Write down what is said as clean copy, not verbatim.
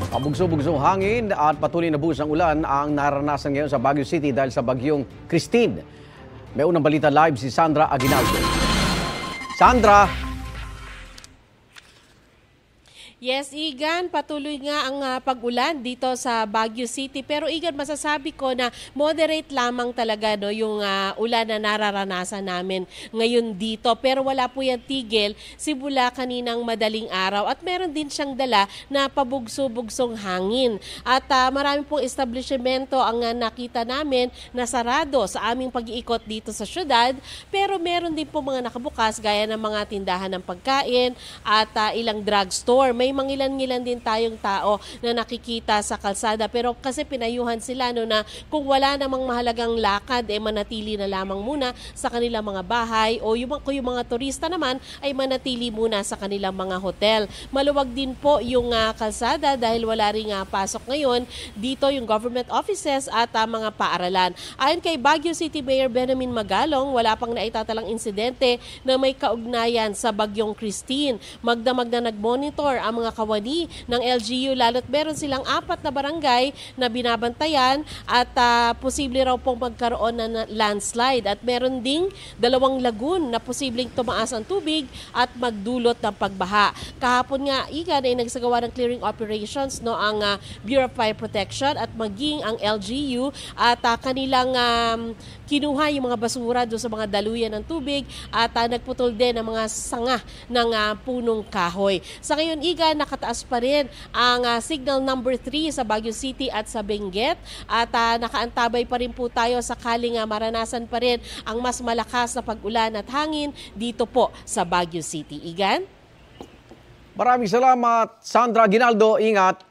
Pabugso-bugsong hangin at patuloy na buhos ng ulan ang naranasan ngayon sa Baguio City dahil sa bagyong Christine. May unang balita live si Sandra Aguinaldo. Sandra! Yes, Igan, patuloy nga ang pag-ulan dito sa Baguio City. Pero Igan, masasabi ko na moderate lamang talaga yung ulan na nararanasan namin ngayon dito. Pero wala po yan tigil simula kaninang madaling araw. At meron din siyang dala na pabugso-bugsong hangin. At marami pong establishmento ang nakita namin na sarado sa aming pag-iikot dito sa syudad. Pero meron din po mga nakabukas gaya ng mga tindahan ng pagkain at ilang drugstore. May mangilan-ngilan din tayong tao na nakikita sa kalsada pero kasi pinayuhan sila na kung wala namang mahalagang lakad manatili na lamang muna sa kanilang mga bahay o kung yung mga turista naman ay manatili muna sa kanilang mga hotel. Maluwag din po yung kalsada dahil wala ring pasok ngayon dito yung government offices at mga paaralan. Ayon kay Baguio City Mayor Benjamin Magalong, wala pang naitatalang insidente na may kaugnayan sa bagyong Christine. Magdamag na nag-monitor ang mga kawani ng LGU lalo't meron silang 4 na barangay na binabantayan at posible raw pong magkaroon ng landslide at meron ding 2 lagoon na posibleng tumaas ang tubig at magdulot ng pagbaha. Kahapon nga Igan ay nagsagawa ng clearing operations ang Bureau of Fire Protection at maging ang LGU at kanilang kinuha yung mga basura doon sa mga daluyan ng tubig at nagputol din ng mga sanga ng punong kahoy. Sa ngayon, Igan, nakataas pa rin ang signal number 3 sa Baguio City at sa Benguet at nakaantabay pa rin po tayo sakaling maranasan pa rin ang mas malakas na pag-ulan at hangin dito po sa Baguio City. Igan? Maraming salamat, Sandra Aguinaldo. Ingat!